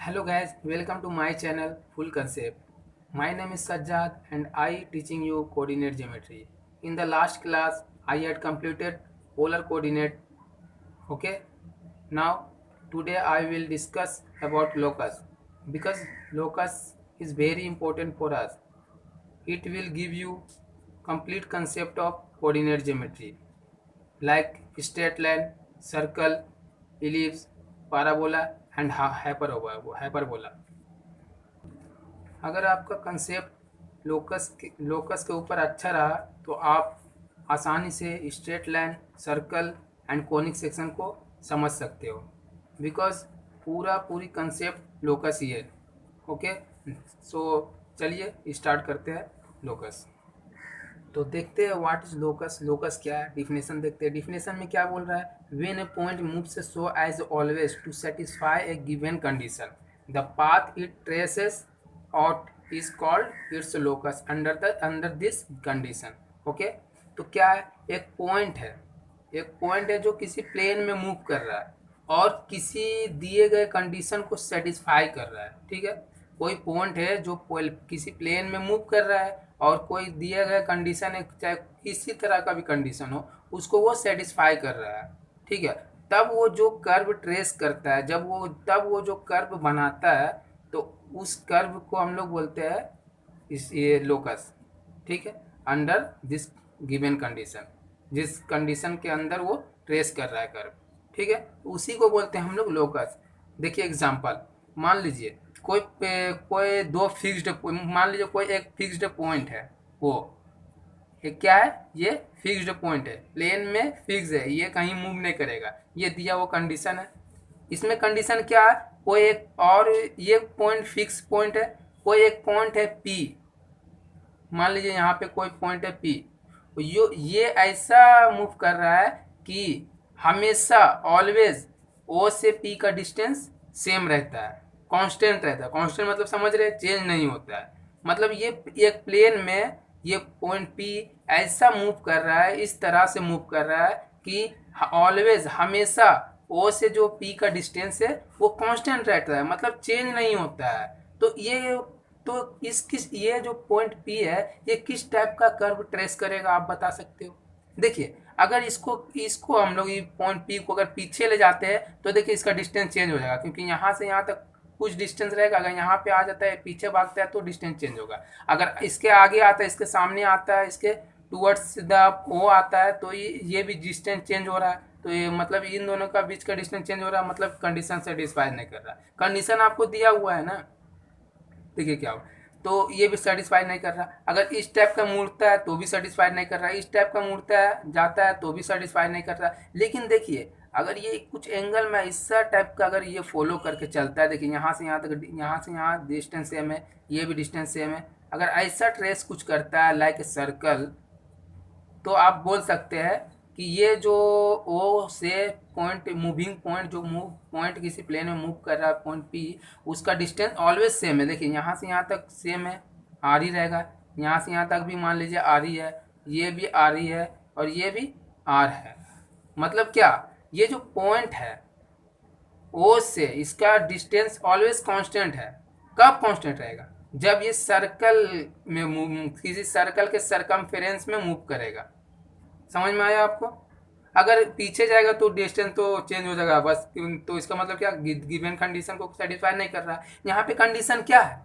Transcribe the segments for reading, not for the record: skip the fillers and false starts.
Hello guys, welcome to my channel Full Concept. My name is Sajjad and I teaching you coordinate geometry. In the last class, I had completed polar coordinate. Okay, now today I will discuss about locus because locus is very important for us. It will give you complete concept of coordinate geometry like straight line, circle, ellipse, parabola and hyperbola. अगर आपका concept locus के ऊपर अच्छा रहा तो आप आसानी से straight line, circle and conic section को समझ सकते हो बिकॉज पूरी कंसेप्ट लोकस ही है। ओके, सो चलिए स्टार्ट करते हैं लोकस। तो देखते हैं व्हाट इज लोकस। लोकस क्या है, डिफिनेशन देखते हैं। डिफिनेशन में क्या बोल रहा है, when a point moves so as always to satisfy a given condition the path it traces out is called its locus under this condition. Okay, तो क्या है, एक पॉइंट है जो किसी प्लेन में मूव कर रहा है और किसी दिए गए कंडीशन को सेटिस्फाई कर रहा है। ठीक है, कोई पॉइंट है जो किसी प्लेन में मूव कर रहा है और कोई दिया गया कंडीशन है, चाहे किसी तरह का भी कंडीशन हो, उसको वो सेटिस्फाई कर रहा है। ठीक है, तब वो जो कर्व ट्रेस करता है, तब वो जो कर्व बनाता है, तो उस कर्व को हम लोग बोलते हैं इस ये लोकस। ठीक है, अंडर दिस गिवन कंडीशन, जिस कंडीशन के अंदर वो ट्रेस कर रहा है कर्व। ठीक है, उसी को बोलते हैं हम लोग लोकस। देखिए एग्जांपल, मान लीजिए कोई दो फिक्स्ड, मान लीजिए कोई एक फिक्स्ड पॉइंट है। वो ये क्या है, ये फिक्स्ड पॉइंट है, प्लेन में फिक्स है, ये कहीं मूव नहीं करेगा, ये दिया वो कंडीशन है। इसमें कंडीशन क्या है, कोई एक और ये पॉइंट फिक्स पॉइंट है, कोई एक पॉइंट है पी। मान लीजिए यहाँ पे कोई पॉइंट है पी, ये ऐसा मूव कर रहा है कि हमेशा ऑलवेज ओ से पी का डिस्टेंस सेम रहता है, कांस्टेंट रहता है। कांस्टेंट मतलब समझ रहे हैं, चेंज नहीं होता है। मतलब ये एक प्लेन में ये पॉइंट पी ऐसा मूव कर रहा है, इस तरह से मूव कर रहा है कि ऑलवेज हमेशा ओ से जो पी का डिस्टेंस है वो कांस्टेंट रहता है, मतलब चेंज नहीं होता है। तो ये जो पॉइंट पी है, ये किस टाइप का कर्व ट्रेस करेगा, आप बता सकते हो? देखिए, अगर इसको इसको हम लोग ये पॉइंट पी को अगर पीछे ले जाते हैं तो देखिए इसका डिस्टेंस चेंज हो जाएगा, क्योंकि यहाँ से यहाँ तक कुछ डिस्टेंस रहेगा। अगर यहाँ पे आ जाता है, पीछे भागता है, तो डिस्टेंस चेंज होगा। अगर इसके आगे आता है, इसके सामने आता है, इसके टूवर्ड्स द ओ आता है, तो ये भी डिस्टेंस चेंज हो रहा है। तो ये मतलब इन दोनों का बीच का डिस्टेंस चेंज हो रहा है, मतलब कंडीशन सेटिस्फाई नहीं कर रहा। कंडीशन आपको दिया हुआ है ना, देखिए क्या हो, तो ये भी सेटिस्फाई नहीं कर रहा। अगर इस टाइप का मुड़ता है तो भी सेटिस्फाई नहीं कर रहा, इस टाइप का मुड़ता है जाता है तो भी सेटिस्फाई नहीं कर रहा। लेकिन देखिए, अगर ये कुछ एंगल में ऐसा टाइप का अगर ये फॉलो करके चलता है, देखिए यहाँ से यहाँ तक, यहाँ से यहाँ डिस्टेंस सेम है, ये भी डिस्टेंस सेम है, अगर ऐसा ट्रेस कुछ करता है लाइक ए सर्कल, तो आप बोल सकते हैं कि ये जो ओ से पॉइंट, मूविंग पॉइंट, जो मूव पॉइंट किसी प्लेन में मूव कर रहा है, पॉइंट पी, उसका डिस्टेंस ऑलवेज सेम है। देखिए यहाँ से यहाँ तक सेम है, आर ही रहेगा। यहाँ से यहाँ तक भी मान लीजिए आर ही है, ये भी आर ही है और ये भी आर है। मतलब क्या, ये जो पॉइंट है ओ से इसका डिस्टेंस ऑलवेज कांस्टेंट है। कब कांस्टेंट रहेगा, जब ये सर्कल में मूव, किसी सर्कल के सरकमफेरेंस में मूव करेगा। समझ में आया आपको? अगर पीछे जाएगा तो डिस्टेंस तो चेंज हो जाएगा बस। तो इसका मतलब क्या, गिवन कंडीशन को सेटिस्फाई नहीं कर रहा। यहाँ पे कंडीशन क्या है,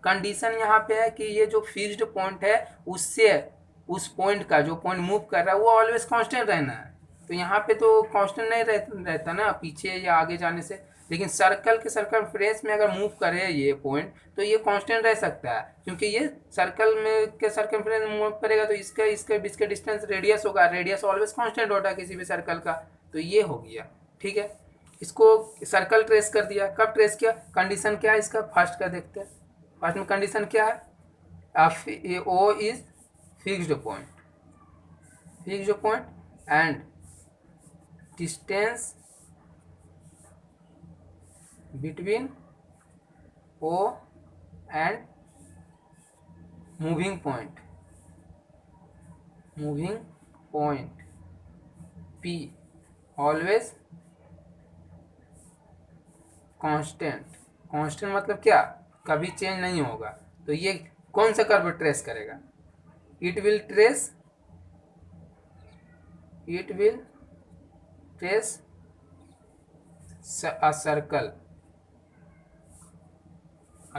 कंडीशन यहाँ पे है कि ये जो फिक्स्ड पॉइंट है, उससे उस पॉइंट का जो पॉइंट मूव कर रहा है वो ऑलवेज कांस्टेंट रहना है। तो यहाँ पे तो कांस्टेंट नहीं रहता ना पीछे या आगे जाने से। लेकिन सर्कल के सर्कमफ्रेंस में अगर मूव करे ये पॉइंट, तो ये कांस्टेंट रह सकता है, क्योंकि ये सर्कल में के सर्कमफ्रेंस में मूव करेगा तो इसके इसके बीच के डिस्टेंस रेडियस होगा, रेडियस ऑलवेज कांस्टेंट होता है किसी भी सर्कल का। तो ये हो गया। ठीक है, इसको सर्कल ट्रेस कर दिया। कब ट्रेस किया, कंडीशन क्या है इसका, फर्स्ट का देखते हैं। फर्स्ट में कंडीशन क्या है, O is fixed point, fixed point and distance between O and moving point, moving point P always constant, constant मतलब क्या, कभी चेंज नहीं होगा। तो ये कौन सा कर्व ट्रेस करेगा, it will trace a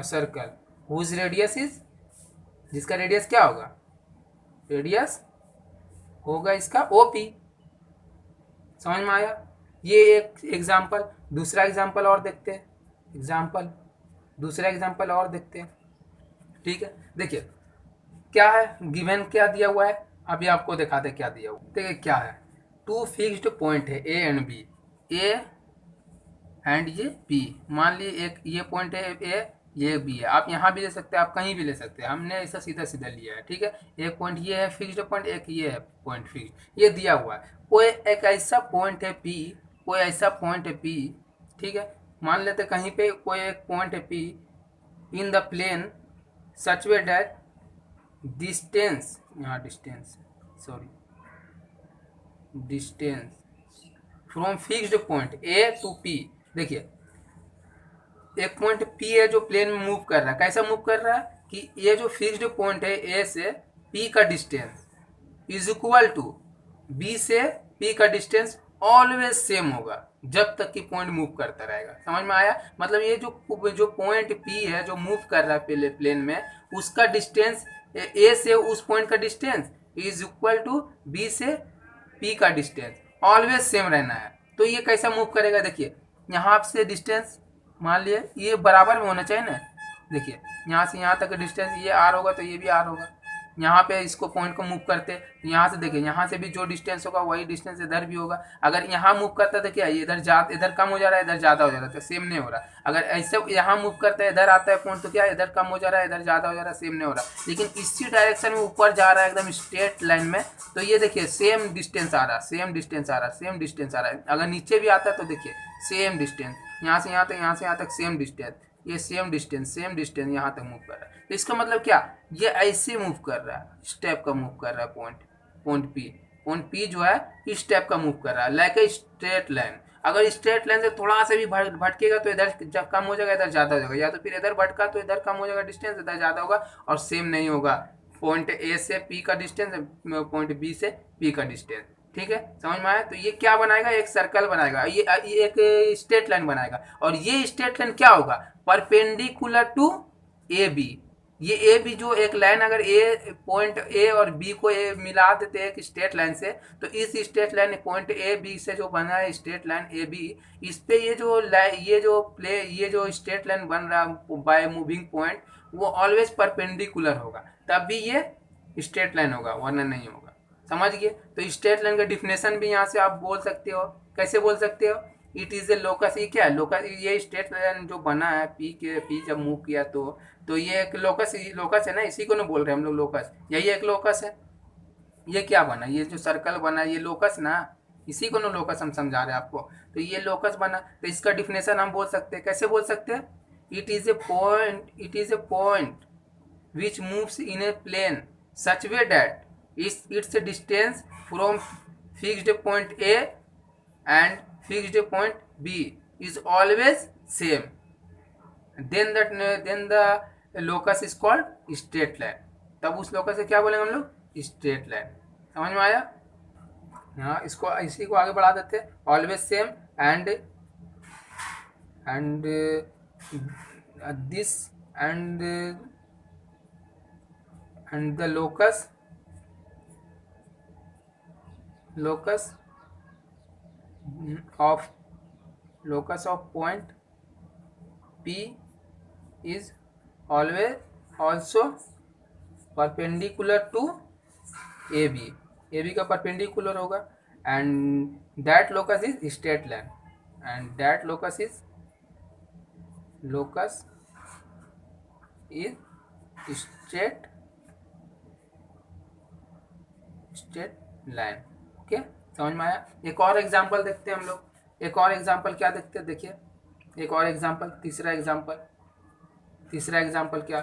circle whose radius is, जिसका रेडियस क्या होगा, रेडियस होगा इसका ओपी। समझ में आया, ये एक एग्जाम्पल। दूसरा एग्जाम्पल और देखते हैं, दूसरा एग्जाम्पल और देखते हैं। ठीक है, देखिए क्या है, गिवन क्या दिया हुआ है, अभी आपको दिखाते क्या दिया हुआ। देखिए क्या है, टू फिक्स्ड पॉइंट है A and B, A and ये बी। मान लीजिए एक ये पॉइंट है ए, ये बी है, आप यहाँ भी ले सकते हैं, आप कहीं भी ले सकते हैं, हमने ऐसा सीधा सीधा लिया है। ठीक है, एक पॉइंट ये है फिक्स्ड पॉइंट, एक ये है पॉइंट फिक्स, ये दिया हुआ है। कोई एक ऐसा पॉइंट है पी, कोई ऐसा पॉइंट है पी, ठीक है, मान लेते कहीं पे कोई एक पॉइंट है P in the plane such way that distance, यहाँ distance from fixed point A to P. देखिए एक पॉइंट पी है जो प्लेन में मूव कर रहा है, कैसा मूव कर रहा है कि ये जो फिक्स्ड पॉइंट है ए से पी का distance is equal to B से पी का डिस्टेंस ऑलवेज सेम होगा जब तक कि पॉइंट मूव करता रहेगा। समझ में आया, मतलब ये जो पॉइंट पी है जो मूव कर रहा है प्लेन में, उसका डिस्टेंस ए से उस पॉइंट का distance is equal to B से पी का डिस्टेंस ऑलवेज सेम रहना है। तो ये कैसा मूव करेगा, देखिए यहाँ से डिस्टेंस मान लिए ये बराबर में होना चाहिए ना। देखिए यहाँ से यहाँ तक डिस्टेंस ये आर होगा तो ये भी आर होगा। यहाँ पे इसको पॉइंट को मूव करते, यहाँ से देखिए यहाँ से भी जो डिस्टेंस होगा वही डिस्टेंस इधर भी होगा। अगर यहाँ मूव करता है तो क्या इधर कम हो जा रहा है, इधर ज़्यादा हो जा रहा है, तो सेम नहीं हो रहा। अगर ऐसे यहाँ मूव करता है, इधर आता है पॉइंट, तो क्या इधर कम हो जा रहा है, इधर ज़्यादा हो जा रहा है, सेम नहीं हो रहा। लेकिन इसी डायरेक्शन में ऊपर जा रहा है एकदम स्ट्रेट लाइन में, तो ये देखिए सेम डिस्टेंस आ रहा है, सेम डिस्टेंस आ रहा है। अगर नीचे भी आता है तो देखिए सेम डिस्टेंस, यहाँ से यहाँ तक, यहाँ से यहाँ तक सेम डिस्टेंस, ये सेम डिस्टेंस यहाँ तक मूव कर रहा है। तो इसका मतलब क्या, ये ऐसे मूव कर रहा है, स्टेप का मूव कर रहा है पॉइंट पी जो है इस टाइप का मूव कर रहा है, लाइक ए स्ट्रेट लाइन। अगर स्ट्रेट लाइन से थोड़ा सा भी भटकेगा तो इधर कम हो जाएगा, इधर ज़्यादा हो जाएगा, या तो फिर इधर भटका तो इधर कम हो जाएगा डिस्टेंस, इधर ज़्यादा होगा, और सेम नहीं होगा पॉइंट ए से पी का डिस्टेंस, पॉइंट बी से पी का डिस्टेंस। ठीक है, समझ में आया। तो ये क्या बनाएगा, एक सर्कल बनाएगा, ये एक स्ट्रेट लाइन बनाएगा, और ये स्ट्रेट लाइन क्या होगा, परपेंडिकुलर टू ए बी। ये ए बी जो एक लाइन, अगर ए पॉइंट ए और बी को ए मिला देते हैं एक स्ट्रेट लाइन से, तो इस straight line point A B से जो बना है स्ट्रेट लाइन ए बी, इस पे ये जो स्ट्रेट लाइन बन रहा बाय मूविंग पॉइंट, वो ऑलवेज परपेंडिकुलर होगा, तब भी ये स्ट्रेट लाइन होगा, वरना नहीं होगा। समझ गए। तो स्ट्रेट लाइन का डिफिनेशन भी यहाँ से आप बोल सकते हो, कैसे बोल सकते हो, इट इज ए लोकस। ये क्या है, लोकस, ये स्ट्रेट लाइन जो बना है पी जब मूव किया तो ये एक लोकस है ना, इसी को ना बोल रहे हैं हम लोग लोकस, यही एक लोकस है। ये क्या बना, ये जो सर्कल बना ये लोकस ना, इसी को ना लोकस हम समझा रहे हैं आपको। तो ये लोकस बना, तो इसका डिफिनेशन हम बोल सकते हैं, कैसे बोल सकते हैं, it is a point which moves in a plane such way that its distance from fixed point A and fixed point B is always same, then the locus is called straight line। तब उस locus से क्या बोलेंगे हम लोग, straight line. समझ में आया। हाँ, इसी को आगे बढ़ा देते हैं, always same and this and the locus of point P is always also perpendicular to AB। AB का perpendicular होगा, and that locus is straight line, and that locus is straight line. Okay, समझ में आया। एक और example देखते हैं हम लोग, एक और एग्जांपल क्या देखते हैं, देखिए एक और एग्जांपल, तीसरा एग्जांपल क्या,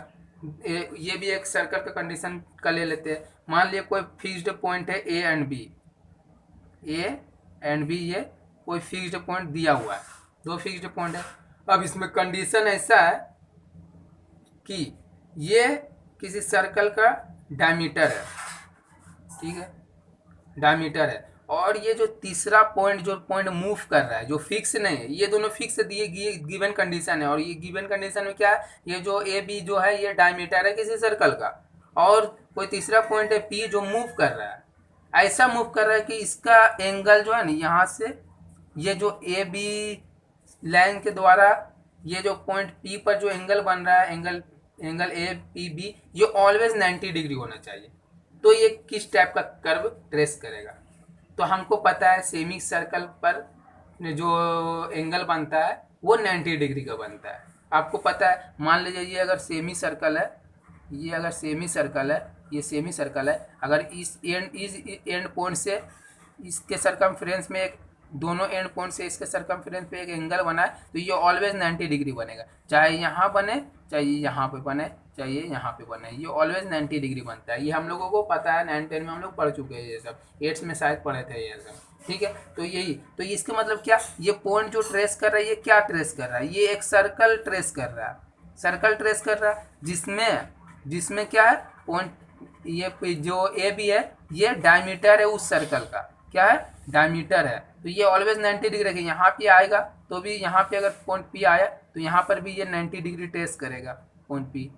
ये भी एक सर्कल का कंडीशन का ले लेते हैं। मान लिया कोई फिक्स्ड पॉइंट है ए एंड बी, ये कोई फिक्स्ड पॉइंट दिया हुआ है, दो फिक्स्ड पॉइंट है, अब इसमें कंडीशन ऐसा है कि ये किसी सर्कल का डायमीटर है, ठीक है, डायमीटर है, और ये जो तीसरा पॉइंट जो पॉइंट मूव कर रहा है जो फिक्स नहीं है, ये दोनों फिक्स दिए गिवन कंडीशन है, और ये गिवन कंडीशन में क्या है, ये जो ए बी जो है ये डायमीटर है किसी सर्कल का, और कोई तीसरा पॉइंट है पी जो मूव कर रहा है, ऐसा मूव कर रहा है कि इसका एंगल जो है ना यहाँ से ये जो ए बी लाइन के द्वारा ये जो पॉइंट पी पर जो एंगल बन रहा है, angle angle A P B, ये ऑलवेज 90 डिग्री होना चाहिए। तो ये किस टाइप का कर्व ट्रेस करेगा, तो हमको पता है सेमी सर्कल पर जो एंगल बनता है वो 90 डिग्री का बनता है। आपको पता है, मान लीजिए ये अगर सेमी सर्कल है, ये अगर सेमी सर्कल है, ये सेमी सर्कल है, अगर इस एंड पॉइंट से इसके सरकमफ्रेंस में एक, दोनों एंड पॉइंट से इसके सरकमफ्रेंस पे एक एंगल बना है, तो ये ऑलवेज 90 डिग्री बनेगा, चाहे यहाँ बने, चाहे यहाँ पे बने, चाहे यहाँ पे बने, ये ऑलवेज 90 डिग्री बनता है। ये हम लोगों को पता है, 9-10 में हम लोग पढ़ चुके हैं, ये सब 8th में शायद पढ़े थे ये सब, ठीक है। तो यही, तो इसका मतलब क्या, ये पॉइंट जो ट्रेस कर रहा है ये क्या ट्रेस कर रहा है, ये एक सर्कल ट्रेस कर रहा है, सर्कल ट्रेस कर रहा है, जिसमें क्या है, पॉइंट ये जो ए बी है ये डायमीटर है उस सर्कल का, क्या है, डायमीटर है, तो ये ऑलवेज 90 डिग्री रखेगा। यहाँ पे आएगा तो भी यहाँ पे अगर पॉइंट पी आया तो यहाँ पर भी ये 90 डिग्री ट्रेस करेगा पॉइंट पी,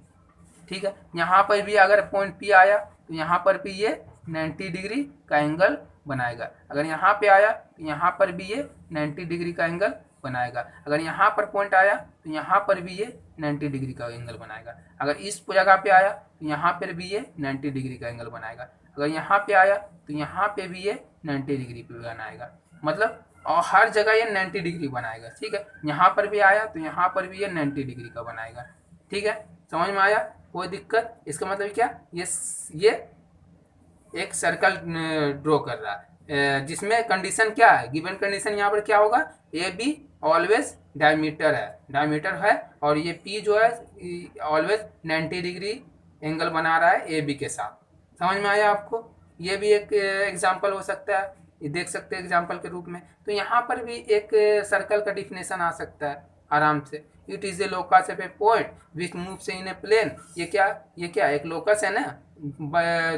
ठीक है। यहाँ पर भी अगर पॉइंट पी आया तो यहाँ पर भी ये 90 डिग्री का एंगल बनाएगा, अगर यहाँ पे आया तो यहाँ पर भी ये 90 डिग्री का एंगल बनाएगा, अगर यहाँ पर पॉइंट आया तो यहाँ पर भी ये 90 डिग्री का एंगल बनाएगा, अगर इस जगह पे आया तो यहाँ पर भी ये 90 डिग्री का एंगल बनाएगा, अगर यहाँ पे आया तो यहाँ पे भी ये 90 डिग्री पे बनाएगा, मतलब और हर जगह ये 90 डिग्री बनाएगा, ठीक है। यहाँ पर भी आया तो यहाँ पर भी ये 90 डिग्री का बनाएगा, ठीक है। समझ में आया, कोई दिक्कत, इसका मतलब क्या, ये एक सर्कल ड्रॉ कर रहा है, जिसमें कंडीशन क्या है, गिवन कंडीशन यहाँ पर क्या होगा, ए बी ऑलवेज डायमीटर है, डायमीटर है, और ये पी जो है ऑलवेज 90 डिग्री एंगल बना रहा है ए बी के साथ। समझ में आया आपको, ये भी एक एग्जाम्पल हो सकता है, ये देख सकते हैं एग्जाम्पल के रूप में। तो यहाँ पर भी एक सर्कल का डिफिनेशन आ सकता है आराम से, it is a locus of a point which moves in a plane, ये क्या एक लोकस है ना,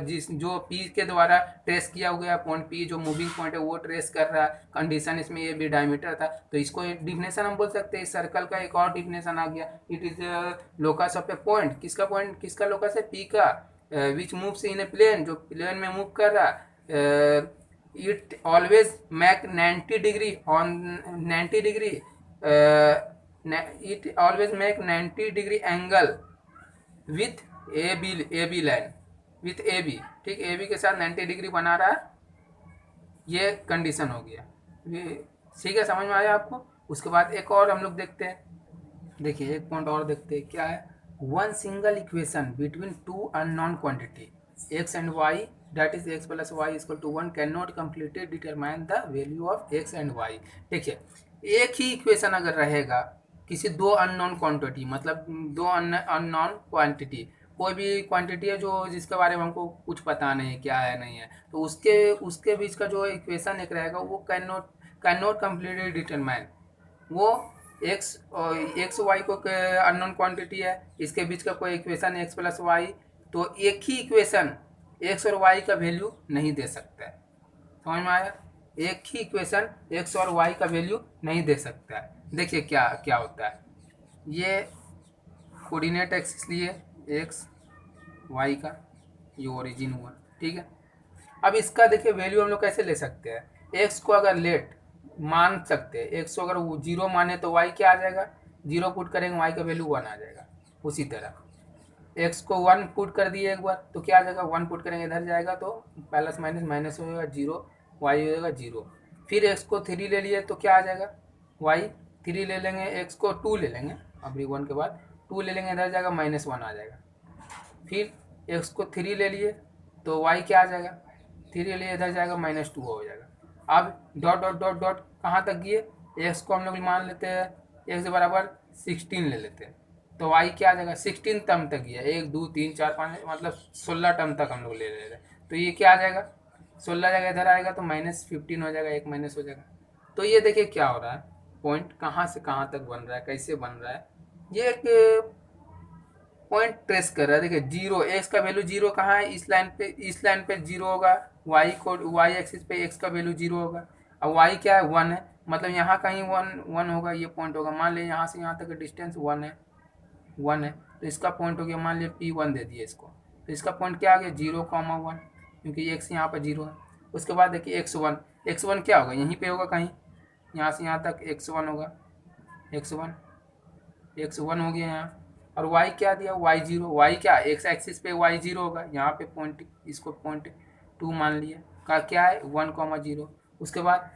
जिस जो पी के द्वारा ट्रेस किया गया पॉइंट पी जो मूविंग पॉइंट है वो ट्रेस कर रहा है, कंडीशन इसमें ये भी डायमीटर था, तो इसको एक डिफिनेशन हम बोल सकते हैं। इस सर्कल का एक और डिफिनेशन आ गया, it is locus of a point, किसका पॉइंट, किसका लोकस है, पी का, which moves in a plane, जो प्लेन में मूव कर रहा है, it always make 90 degree on 90 degree, it always make 90 degree angle with A B line, with A B, ठीक, ए बी के साथ 90 डिग्री बना रहा है, ये कंडीशन हो गया, ठीक है। समझ में आया आपको। उसके बाद एक और हम लोग देखते हैं, देखिए एक पॉइंट और देखते हैं क्या है, one single equation between two unknown quantity x and y, that is x plus y is equal to 1 cannot completely determine the value of x and y। देखिए एक ही इक्वेशन अगर रहेगा किसी दो अननोन क्वांटिटी, मतलब दो अननोन क्वांटिटी, कोई भी क्वांटिटी है जो जिसके बारे में हमको कुछ पता नहीं है क्या है नहीं है, तो उसके बीच का जो इक्वेशन एक रहेगा वो कैन नॉट कम्प्लीटली डिटरमाइन, वो एक्स वाई को अननोन क्वांटिटी है, इसके बीच का कोई इक्वेशन एक्स प्लस वाई, तो एक ही इक्वेशन एक्स और वाई का वैल्यू नहीं दे सकता है। समझ में आया, एक ही इक्वेशन एक्स और वाई का वैल्यू नहीं दे सकता है। देखिए क्या क्या होता है, ये कोऑर्डिनेट एक्सिस लिए एक्स वाई का, ये ओरिजिन हुआ, ठीक है। अब इसका देखिए वैल्यू हम लोग कैसे ले सकते हैं, एक्स को अगर लेट मान सकते हैं, एक्स को अगर 0 माने तो वाई क्या आ जाएगा, 0 पुट करेंगे वाई का वैल्यू 1 आ जाएगा। उसी तरह एक्स को 1 पुट कर दिए एक बार तो क्या आ जाएगा, 1 पुट करेंगे इधर जाएगा तो प्लस माइनस माइनस हो जाएगा 0, वाई हो जाएगा 0। फिर एक्स को 3 ले लिए तो क्या आ जाएगा, वाई 3 ले लेंगे, एक्स को 2 ले लेंगे, अभी 1 के बाद 2 ले लेंगे, इधर जाएगा -1 आ जाएगा। फिर एक्स को 3 ले लिए तो वाई क्या आ जाएगा, 3 ले लिए इधर जाएगा -2 हो जाएगा। अब डॉट डॉट डॉट डॉट कहाँ तक गए, एक्स को हम लोग मान लेते हैं एक्स बराबर 16 ले लेते हैं, तो वाई क्या आ जाएगा 16 टर्म तक गया, 1 2 3 4 5 मतलब 16 टर्म तक हम लोग ले रहे हैं, तो ये क्या आ जाएगा 16 जगह इधर आएगा तो -15 हो जाएगा, एक माइनस हो जाएगा। तो ये देखिए क्या हो रहा है, पॉइंट कहाँ से कहाँ तक बन रहा है, कैसे बन रहा है। ये एक पॉइंट ट्रेस कर रहा है। देखिए जीरो, एक्स का वैल्यू जीरो कहाँ है, इस लाइन पे जीरो होगा, वाई एक्सिस पे एक्स का वैल्यू जीरो होगा। अब वाई क्या है, वन है, मतलब यहाँ कहीं वन वन होगा, ये पॉइंट होगा। मान लीजिए यहाँ से यहाँ तक डिस्टेंस वन है, तो इसका पॉइंट हो गया, मान लीजिए P1 दे दिए इसको, तो इसका पॉइंट क्या आ गया, 0,1, क्योंकि एक्स यहाँ पर जीरो है। उसके बाद देखिए एक्स वन क्या होगा, यहीं पे होगा कहीं, यहाँ से यहाँ तक x1 होगा, x1 हो गया यहाँ। और y क्या दिया, y0, y क्या, एक्स एक्सिस पे y0 होगा, यहाँ पे पॉइंट, इसको पॉइंट 2 मान लिया, का क्या है 1,0। उसके बाद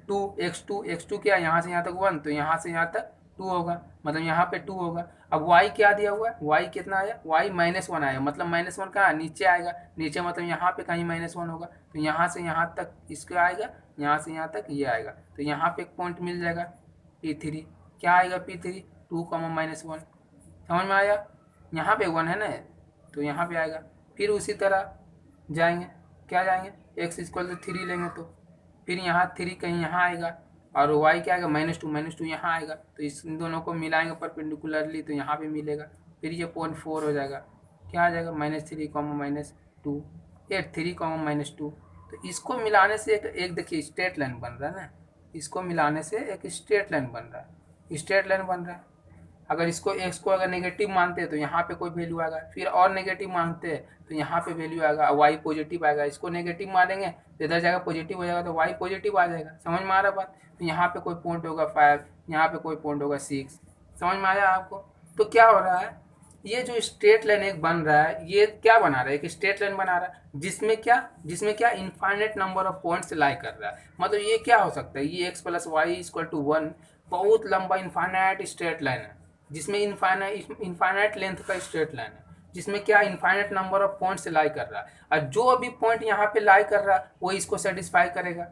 x2 क्या, यहाँ से यहाँ तक 1, तो यहाँ से यहाँ तक 2 होगा, मतलब यहाँ पे 2 होगा। अब y क्या दिया हुआ है, y कितना आया, y -1 आया, मतलब -1 कहाँ, नीचे आएगा, नीचे मतलब यहाँ पे कहीं -1 होगा, तो यहाँ से यहाँ तक इसका आएगा, यहाँ से यहाँ तक ये आएगा, तो यहाँ पे एक पॉइंट मिल जाएगा P3। क्या आएगा P3, 2,-1, समझ में आया। यहाँ पे 1 है ना, तो यहाँ पे आएगा। फिर उसी तरह जाएंगे, क्या जाएंगे, x=3 लेंगे, तो फिर यहाँ 3 कहीं यहाँ आएगा, और y क्या आएगा, -2 यहाँ आएगा, तो इस दोनों को मिलाएंगे परपेंडिकुलरली, तो यहाँ पे मिलेगा। फिर ये पॉइंट 4 हो जाएगा, क्या आ जाएगा, -3, -2, ये 3, -2। तो इसको मिलाने से एक देखिए स्ट्रेट लाइन बन रहा है ना, इसको मिलाने से एक स्ट्रेट लाइन बन रहा है, स्ट्रेट लाइन बन रहा है। अगर इसको x को अगर नेगेटिव मानते हैं तो यहाँ पे कोई वैल्यू आएगा, फिर और नेगेटिव मानते हैं तो यहाँ पे वैल्यू आएगा, y पॉजिटिव आएगा। इसको नेगेटिव मानेंगे तो इधर जाएगा पॉजिटिव हो जाएगा, तो y पॉजिटिव आ जाएगा। समझ में आ रहा बात। तो यहाँ पे कोई पॉइंट होगा 5, यहाँ पे कोई पॉइंट होगा 6। समझ में आया आपको। तो क्या हो रहा है, ये जो स्ट्रेट लाइन एक बन रहा है, ये क्या बना रहा है, एक स्ट्रेट लाइन बना रहा है जिसमें क्या इनफाइनाइट नंबर ऑफ पॉइंट्स लाई कर रहा है। मतलब ये क्या हो सकता है, ये x + y = 1 बहुत लंबा इनफाइनाइट स्ट्रेट लाइन है, जिसमें इनफाइनाइट लेंथ का स्ट्रेट लाइन है, जिसमें क्या इनफाइनाइट नंबर ऑफ पॉइंट से लाई कर रहा है, और जो अभी पॉइंट यहाँ पे लाई कर रहा है वो इसको सेटिस्फाई करेगा।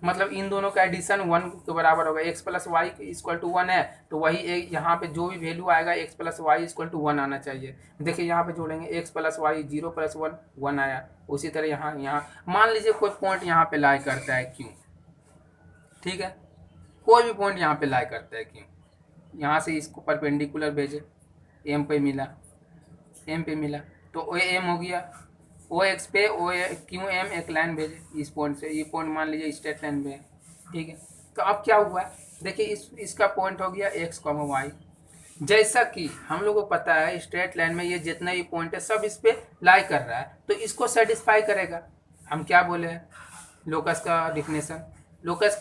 मतलब इन दोनों का एडिशन 1 के बराबर होगा। x + y = 1 है, तो वही एक यहाँ पे जो भी वैल्यू आएगा x + y = 1 आना चाहिए। देखिए यहाँ पे जोड़ेंगे x + y 0 + 1 1 आया। उसी तरह यहाँ मान लीजिए कोई पॉइंट यहाँ पे लाई करता है Q, ठीक है, कोई भी पॉइंट यहाँ पे लाई करता है Q, यहाँ से इसको परपेंडिकुलर भेजे, एम पे मिला, तो ओ एम हो गया, ओ एक्स पे ओ क्यू एम एक लाइन भेजे इस पॉइंट से, ये पॉइंट मान लीजिए स्ट्रेट लाइन पे है, ठीक है। तो अब क्या हुआ है, देखिए इसका पॉइंट हो गया x, y। जैसा कि हम लोगों को पता है स्ट्रेट लाइन में ये जितना भी पॉइंट है सब इस पे लाई कर रहा है, तो इसको सेटिस्फाई करेगा। हम क्या बोले हैं, लोकस का डिफिनेशन। लोकस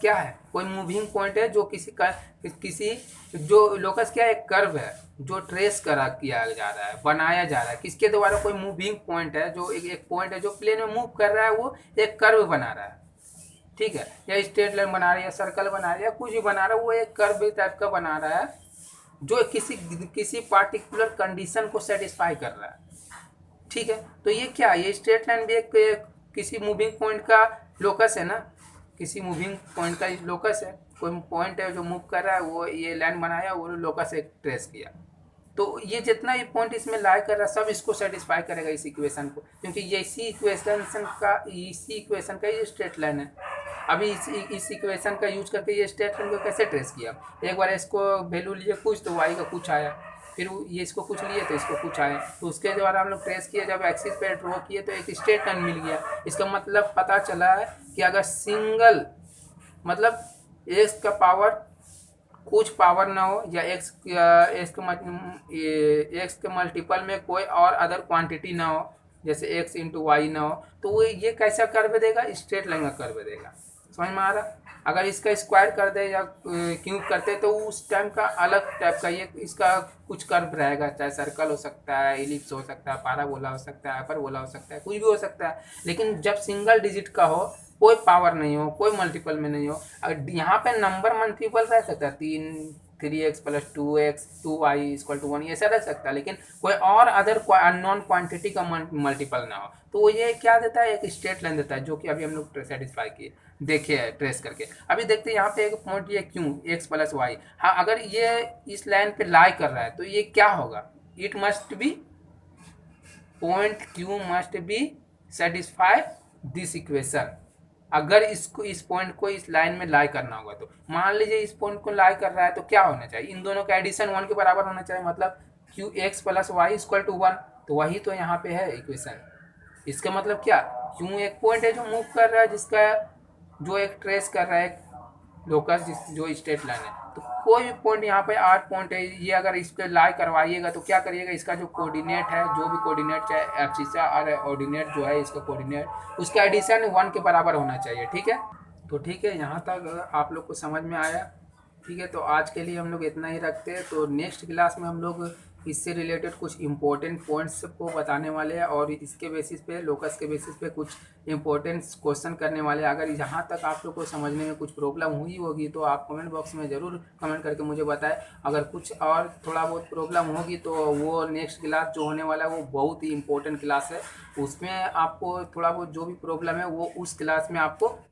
क्या है, कोई मूविंग पॉइंट है जो जो लोकस क्या है, एक कर्व है जो ट्रेस किया जा रहा है, बनाया जा रहा है किसके द्वारा, कोई मूविंग पॉइंट है जो एक पॉइंट है जो प्लेन में मूव कर रहा है, वो एक कर्व बना रहा है, ठीक है, या स्ट्रेट लाइन बना रहा है, या सर्कल बना रहा है, या कुछ भी बना रहा है, वो एक कर्व टाइप का बना रहा है जो किसी पार्टिकुलर कंडीशन को सेटिस्फाई कर रहा है, ठीक है। तो ये क्या, ये स्ट्रेट लाइन भी एक किसी मूविंग पॉइंट का लोकस है ना, किसी मूविंग पॉइंट का लोकस है, कोई पॉइंट है जो मूव कर रहा है, वो ये लाइन बनाया, वो लोकस एक ट्रेस किया। तो ये जितना भी पॉइंट इसमें लाई कर रहा है सब इसको सेटिस्फाई करेगा इस इक्वेशन को, क्योंकि ये इसी इक्वेशन का ये स्ट्रेट लाइन है। अभी इस इक्वेशन का यूज करके ये स्ट्रेट लाइन को कैसे ट्रेस किया, एक बार इसको वैल्यू लिए कुछ, तो वाई का कुछ आया, फिर ये इसको कुछ लिए तो इसको कुछ आया, तो उसके द्वारा हम लोग ट्रेस किए, जब एक्सिस पे ड्रॉ किए तो एक स्ट्रेट लाइन मिल गया। इसका मतलब पता चला है कि अगर सिंगल मतलब एक्स का पावर कुछ पावर ना हो, या एक्स के मल्टीपल में कोई और अदर क्वांटिटी ना हो, जैसे x × y ना हो, तो वो ये कैसा कर्व देगा, स्ट्रेट लाइन का कर्व देगा। समझ में आ रहा। अगर इसका स्क्वायर कर दे या क्यूब करते तो उस टाइम का अलग टाइप का ये इसका कुछ कर्व रहेगा, चाहे सर्कल हो सकता है, इलिप्स हो सकता है, पैराबोला हो सकता है, हाइपरबोला हो सकता है, कुछ भी हो सकता है। लेकिन जब सिंगल डिजिट का हो, कोई पावर नहीं हो, कोई मल्टीपल में नहीं हो, अगर यहाँ पे नंबर मल्टीपल रह सकता है, 3x + 2x 2y = 1 ऐसा रह सकता है, लेकिन कोई और अदर अननोन क्वांटिटी का मल्टीपल ना हो, तो वो ये क्या देता है, एक स्ट्रेट लाइन देता है, जो कि अभी हम लोग सेटिस्फाई किए, देखिए ट्रेस करके। अभी देखते हैं यहाँ पे एक पॉइंट ये क्यों x + y, हाँ अगर ये इस लाइन पे लाई कर रहा है तो ये क्या होगा, it must be point Q must be satisfy this equation, अगर इसको इस पॉइंट को इस लाइन में लाई करना होगा तो मान लीजिए इस पॉइंट को लाई कर रहा है तो क्या होना चाहिए, इन दोनों का एडिशन 1 के बराबर होना चाहिए, मतलब Q X plus Y equal to 1। तो वही तो यहाँ पे है इक्वेशन। इसका मतलब क्या, क्यू एक पॉइंट है जो मूव कर रहा है, जिसका जो एक ट्रेस कर रहा है लोकस जो स्ट्रेट लाइन है। तो कोई भी पॉइंट यहाँ पे 8 पॉइंट है, ये अगर इस पर लाई करवाइएगा तो क्या करिएगा, इसका जो कोऑर्डिनेट है, जो भी कोऑर्डिनेट चाहे एब्सिसा और ऑर्डिनेट जो है इसका कोऑर्डिनेट, उसका एडिशन 1 के बराबर होना चाहिए। ठीक है, तो ठीक है, यहाँ तक आप लोग को समझ में आया। ठीक है, तो आज के लिए हम लोग इतना ही रखते हैं। तो नेक्स्ट क्लास में हम लोग इससे रिलेटेड कुछ इंपॉर्टेंट पॉइंट्स को बताने वाले हैं और इसके बेसिस पे, लोकस के बेसिस पे कुछ इंपॉर्टेंट क्वेश्चन करने वाले हैं। अगर यहाँ तक आप लोग को समझने में कुछ प्रॉब्लम हुई होगी तो आप कमेंट बॉक्स में ज़रूर कमेंट करके मुझे बताएं। अगर कुछ और थोड़ा बहुत प्रॉब्लम होगी तो वो नेक्स्ट क्लास जो होने वाला है वो बहुत ही इंपॉर्टेंट क्लास है, उसमें आपको थोड़ा बहुत जो भी प्रॉब्लम है वो उस क्लास में आपको